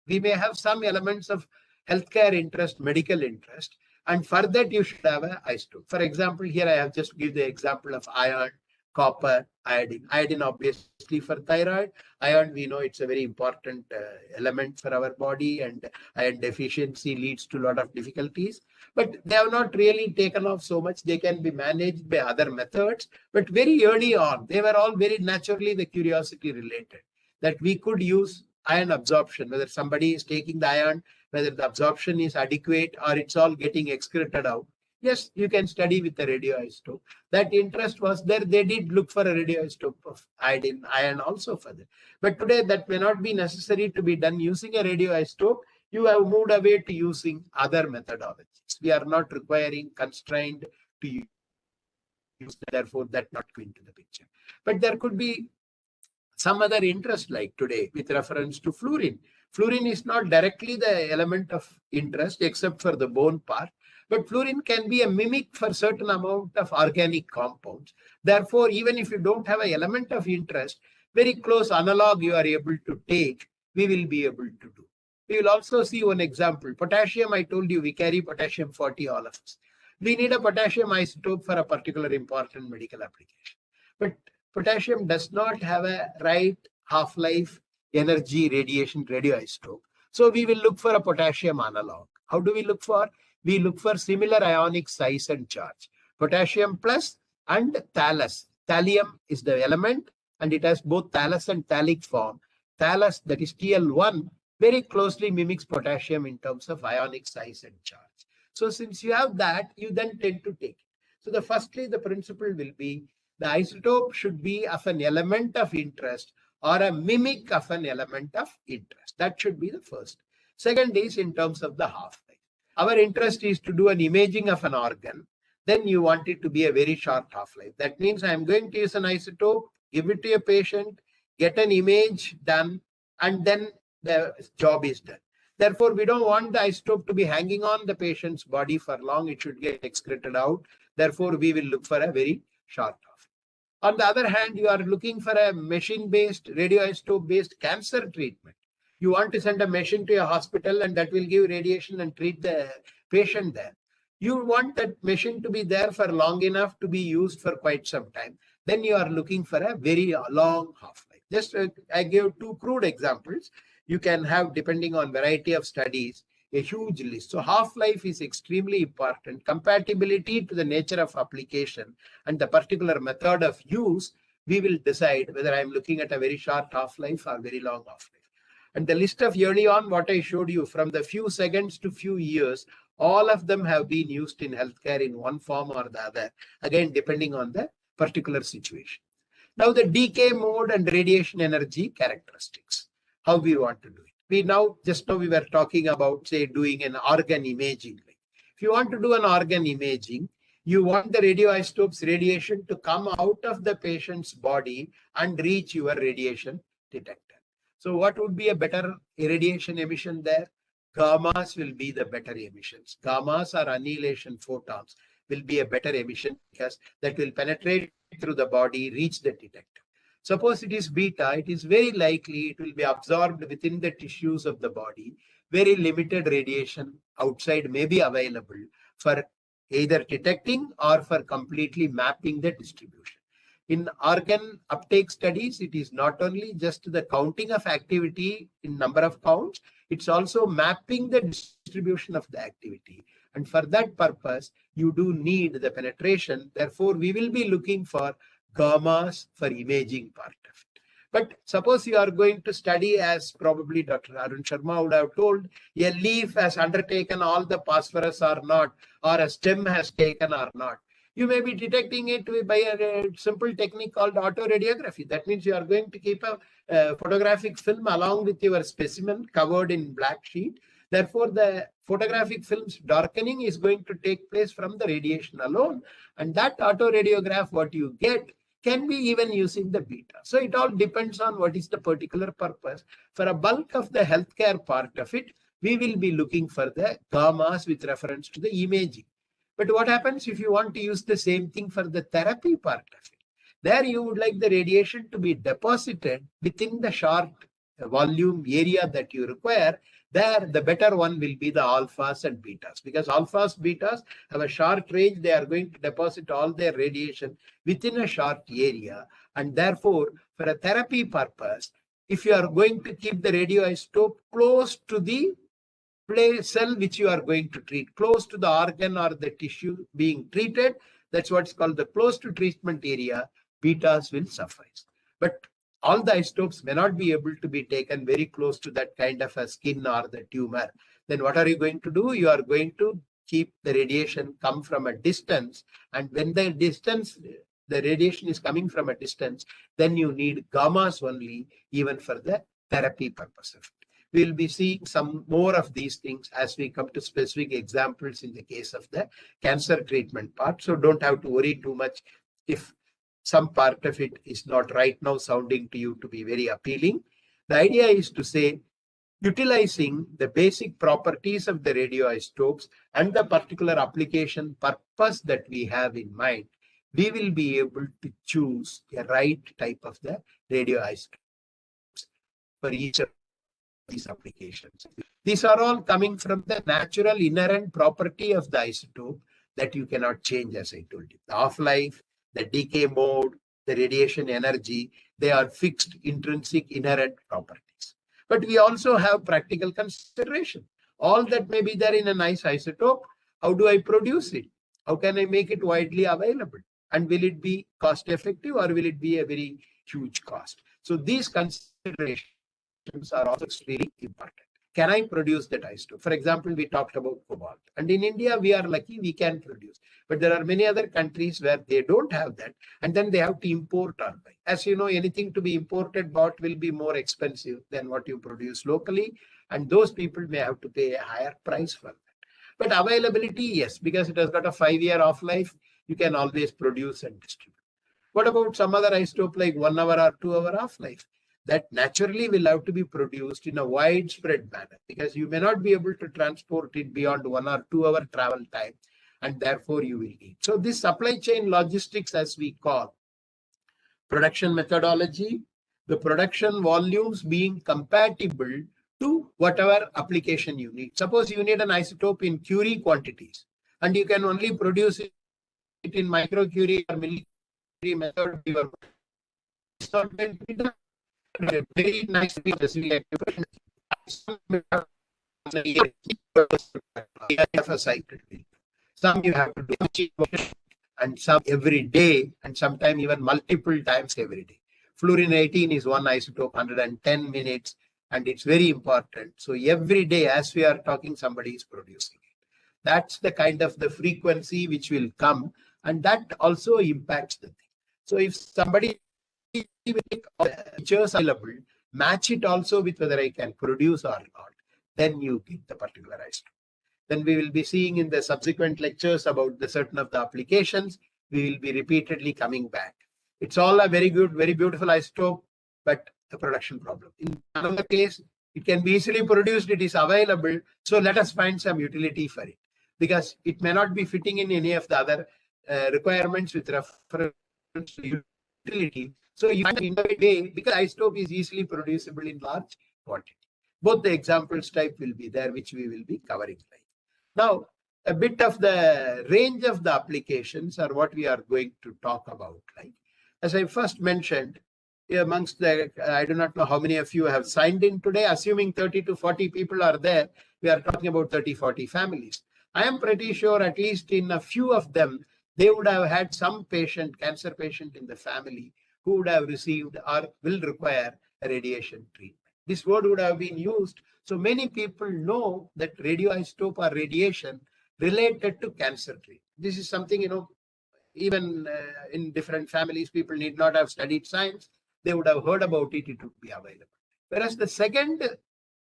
We may have some elements of healthcare interest, medical interest, and for that you should have an isotope. For example, here I have just give the example of iron, copper, iodine. Iodine obviously for thyroid. Iron, we know it's a very important element for our body, and iron deficiency leads to a lot of difficulties. But they have not really taken off so much. They can be managed by other methods. But very early on, they were all very naturally the curiosity related, that we could use iron absorption, whether somebody is taking the iron, whether the absorption is adequate or it's all getting excreted out. Yes, you can study with the radioisotope. That interest was there. They did look for a radioisotope of iron also for that. But today that may not be necessary to be done using a radioisotope. You have moved away to using other methodologies. We are not requiring, constrained to use, therefore that not go into the picture. But there could be some other interest like today with reference to fluorine. Fluorine is not directly the element of interest except for the bone part, but fluorine can be a mimic for certain amount of organic compounds. Therefore, even if you don't have an element of interest, very close analog you are able to take, we will be able to do. We will also see one example. Potassium, I told you, we carry potassium 40, all of us. We need a potassium isotope for a particular important medical application. But potassium does not have a right half-life energy radiation radioisotope. So we will look for a potassium analog. How do we look for? We look for similar ionic size and charge. Potassium plus and thallus. Thallium is the element, and it has both thallus and thallic form. Thallus, that is TL1, very closely mimics potassium in terms of ionic size and charge. So since you have that, you then tend to take it. So firstly, the principle will be the isotope should be of an element of interest or a mimic of an element of interest. That should be the first. Second is in terms of the half-life. Our interest is to do an imaging of an organ. Then you want it to be a very short half-life. That means I am going to use an isotope, give it to a patient, get an image done, and then the job is done. Therefore, we don't want the isotope to be hanging on the patient's body for long. It should get excreted out. Therefore, we will look for a very short half. On the other hand, you are looking for a machine-based, radioisotope-based cancer treatment. You want to send a machine to a hospital and that will give radiation and treat the patient there. You want that machine to be there for long enough to be used for quite some time. Then you are looking for a very long half-life. Just I gave two crude examples. You can have, depending on variety of studies, a huge list. So half-life is extremely important. Compatibility to the nature of application and the particular method of use, we will decide whether I'm looking at a very short half-life or very long half-life. And the list of early on, what I showed you, from the few seconds to few years, all of them have been used in healthcare in one form or the other, again, depending on the particular situation. Now, the decay mode and radiation energy characteristics, how we want to do it. Just now we were talking about, say, doing an organ imaging. If you want to do an organ imaging, you want the radioisotopes radiation to come out of the patient's body and reach your radiation detector. So what would be a better radiation emission there? Gammas will be the better emissions. Gammas or annihilation photons will be a better emission because that will penetrate through the body, reach the detector. Suppose it is beta, it is very likely it will be absorbed within the tissues of the body. Very limited radiation outside may be available for either detecting or for completely mapping the distribution. In organ uptake studies, it is not only just the counting of activity in number of counts, it's also mapping the distribution of the activity. And for that purpose, you do need the penetration. Therefore, we will be looking for gammas for imaging part of it. But suppose you are going to study, as probably Dr. Arun Sharma would have told, a leaf has undertaken all the phosphorus or not, or a stem has taken or not. You may be detecting it by a simple technique called autoradiography. That means you are going to keep a photographic film along with your specimen covered in black sheet. Therefore, the photographic film's darkening is going to take place from the radiation alone. And that autoradiograph, what you get, can be even using the beta. So it all depends on what is the particular purpose. For a bulk of the healthcare part of it, we will be looking for the gammas with reference to the imaging. But what happens if you want to use the same thing for the therapy part of it? There you would like the radiation to be deposited within the short volume area that you require. There, the better one will be the alphas and betas, because alphas, betas have a short range. They are going to deposit all their radiation within a short area. And therefore, for a therapy purpose, if you are going to keep the radioisotope close to the cell which you are going to treat, close to the organ or the tissue being treated, that's what's called the close to treatment area, betas will suffice. But all the isotopes may not be able to be taken very close to that kind of a skin or the tumor. Then what are you going to do? You are going to keep the radiation come from a distance. And when the radiation is coming from a distance, then you need gammas only, even for the therapy purpose of it. We'll be seeing some more of these things as we come to specific examples in the case of the cancer treatment part. So don't have to worry too much if some part of it is not right now sounding to you to be very appealing. The idea is to say, utilizing the basic properties of the radioisotopes and the particular application purpose that we have in mind, we will be able to choose a right type of the radioisotopes for each of these applications. These are all coming from the natural inherent property of the isotope that you cannot change, as I told you. The half-life, the decay mode, the radiation energy, they are fixed intrinsic inherent properties. But we also have practical consideration. All that may be there in a nice isotope. How do I produce it? How can I make it widely available? And will it be cost effective or will it be a very huge cost? So these considerations are also extremely important. Can I produce that isotope? For example, we talked about cobalt. And in India, we are lucky we can produce. But there are many other countries where they don't have that. And then they have to import or buy. As you know, anything to be imported, bought will be more expensive than what you produce locally. And those people may have to pay a higher price for that. But availability, yes, because it has got a 5-year off-life, you can always produce and distribute. What about some other isotope like 1 hour or 2 hour half-life? That naturally will have to be produced in a widespread manner, because you may not be able to transport it beyond 1 or 2 hour travel time, and therefore you will need. So this supply chain logistics, as we call, production methodology, the production volumes being compatible to whatever application you need. Suppose you need an isotope in Curie quantities, and you can only produce it in microcurie or millicurie method. It's not going to be done. Very nice of a cycle. Some you have to do and some every day, and sometimes even multiple times every day. Fluorine 18 is one isotope, 110 minutes, and it's very important. So every day, as we are talking, somebody is producing it. That's the kind of the frequency which will come, and that also impacts the thing. So if somebody features available, match it also with whether I can produce or not, then you get the particular isotope. Then we will be seeing in the subsequent lectures about the certain of the applications. We will be repeatedly coming back. It's all a very good, very beautiful isotope, but the production problem. In another case, it can be easily produced, it is available. So let us find some utility for it, because it may not be fitting in any of the other requirements with reference to utility. So you find an innovative way, because isotope is easily producible in large quantity. Both the examples type will be there, which we will be covering. Now, a bit of the range of the applications are what we are going to talk about. Like, as I first mentioned, amongst the, I do not know how many of you have signed in today, assuming 30 to 40 people are there, we are talking about 30, 40 families. I am pretty sure at least in a few of them, they would have had some patient, cancer patient in the family who would have received or will require a radiation treatment. This word would have been used. So many people know that radioisotope or radiation related to cancer treatment. This is something, even in different families, people need not have studied science. They would have heard about it, it would be available. Whereas the second,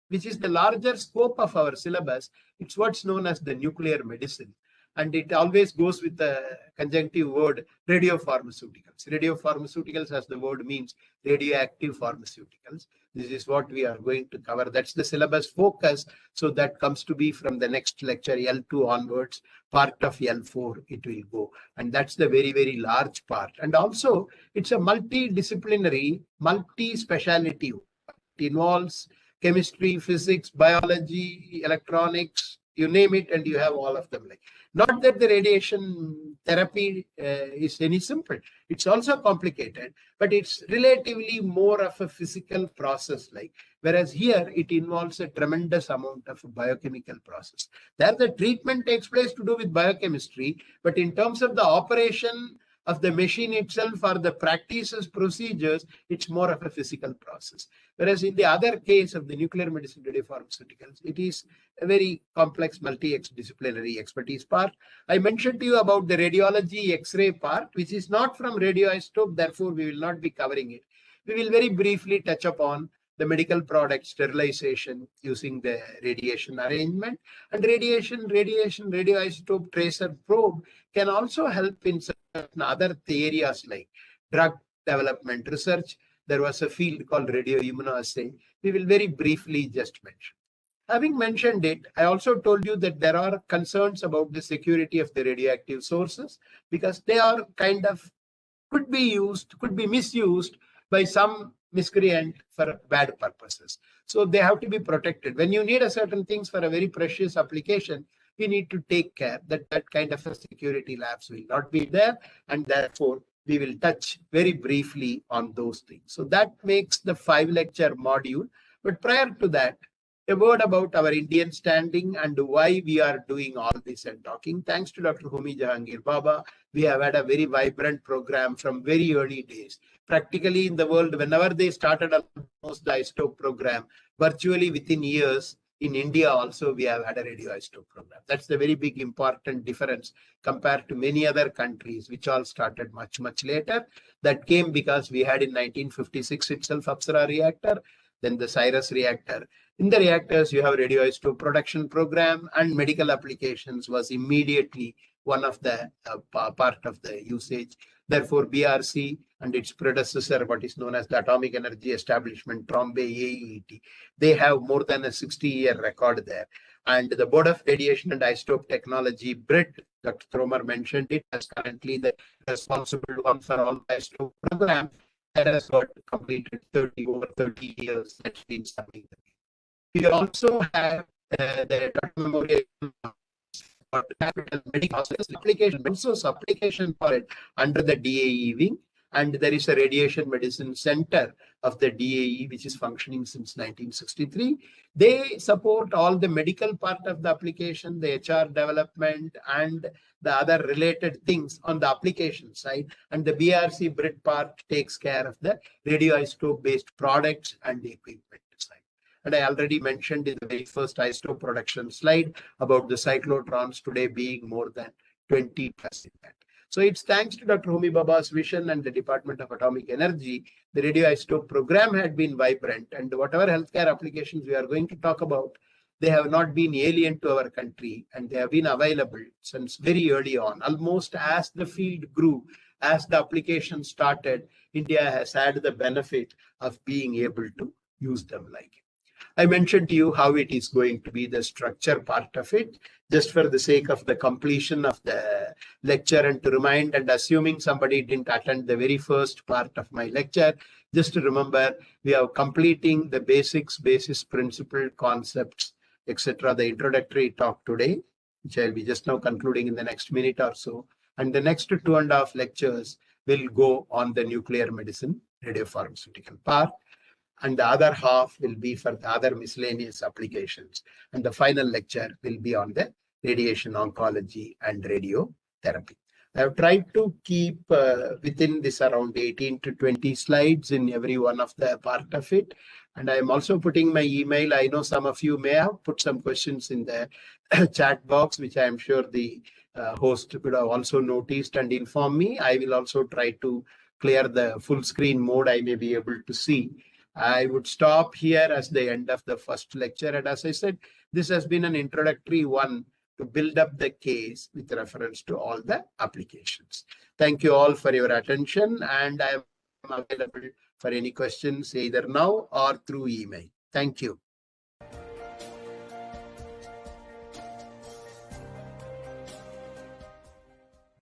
which is the larger scope of our syllabus, it's what's known as the nuclear medicine. And it always goes with the conjunctive word radiopharmaceuticals. Radiopharmaceuticals, as the word means, radioactive pharmaceuticals. This is what we are going to cover. That's the syllabus focus. So that comes to be from the next lecture, L2 onwards, part of L4, it will go. And that's the very, very large part. And also, it's a multidisciplinary, multi-speciality. It involves chemistry, physics, biology, electronics, you name it, and you have all of them. Like, not that the radiation therapy is any simple. It's also complicated, but it's relatively more of a physical process. Like, whereas here it involves a tremendous amount of biochemical process. There the treatment takes place to do with biochemistry, but in terms of the operation of the machine itself or the practices, procedures, it's more of a physical process. Whereas in the other case of the nuclear medicine radiopharmaceuticals, it is a very complex multi-disciplinary expertise part. I mentioned to you about the radiology X-ray part, which is not from radioisotope, therefore we will not be covering it. We will very briefly touch upon the medical product sterilization using the radiation arrangement, and radioisotope tracer probe can also help in certain other areas like drug development research. There was a field called radioimmunoassay. We will very briefly just mention. Having mentioned it, I also told you that there are concerns about the security of the radioactive sources, because they are kind of could be misused by some miscreant for bad purposes. So they have to be protected. When you need a certain things for a very precious application, we need to take care that that kind of a security labs will not be there, and therefore we will touch very briefly on those things. So that makes the 5-lecture module. But prior to that, a word about our Indian standing and why we are doing all this and talking. Thanks to Dr. Homi Jahangir Baba, we have had a very vibrant program from very early days. Practically in the world, whenever they started almost the isotope program, virtually within years, in India also, we have had a radioisotope program. That's the very big important difference compared to many other countries, which all started much, much later. That came because we had in 1956 itself Apsara reactor, then the Cyrus reactor. In the reactors, you have radioisotope production program, and medical applications was immediately one of the part of the usage. Therefore, BRC and its predecessor, what is known as the Atomic Energy Establishment, Trombay AET, they have more than a 60-year record there. And the Board of Radiation and Isotope Technology, BRIT, Dr. Thromer mentioned it, as currently the responsible one for all isotope programs that has got completed over 30 years. That's been something. We also have the N.Ramamoorthy capital medical application, also application for it under the DAE wing. And there is a radiation medicine center of the DAE, which is functioning since 1963. They support all the medical part of the application, the HR development, and the other related things on the application side. And the BRC BRIT part takes care of the radioisotope-based products and the equipment side. And I already mentioned in the very first isotope production slide about the cyclotrons today being more than 20 plus in that. So it's thanks to Dr. Homi Bhabha's vision and the Department of Atomic Energy, the radioisotope program had been vibrant, and whatever healthcare applications we are going to talk about, they have not been alien to our country, and they have been available since very early on. Almost as the field grew, as the application started, India has had the benefit of being able to use them like it. I mentioned to you how it is going to be the structure part of it, just for the sake of the completion of the lecture and to remind, and assuming somebody didn't attend the very first part of my lecture, just to remember, we are completing the basics, basis, principle, concepts, etc. The introductory talk today, which I'll be just now concluding in the next minute or so. And the next 2.5 lectures will go on the nuclear medicine, radiopharmaceutical part. And the other half will be for the other miscellaneous applications. And the final lecture will be on the radiation oncology and radiotherapy. I have tried to keep within this around 18 to 20 slides in every one of the part of it. And I am also putting my email. I know some of you may have put some questions in the chat box, which I am sure the host would have also noticed and informed me. I will also try to clear the full screen mode. I may be able to see. I would stop here as the end of the first lecture. And as I said, this has been an introductory one to build up the case with reference to all the applications. Thank you all for your attention, and I am available for any questions either now or through email. Thank you.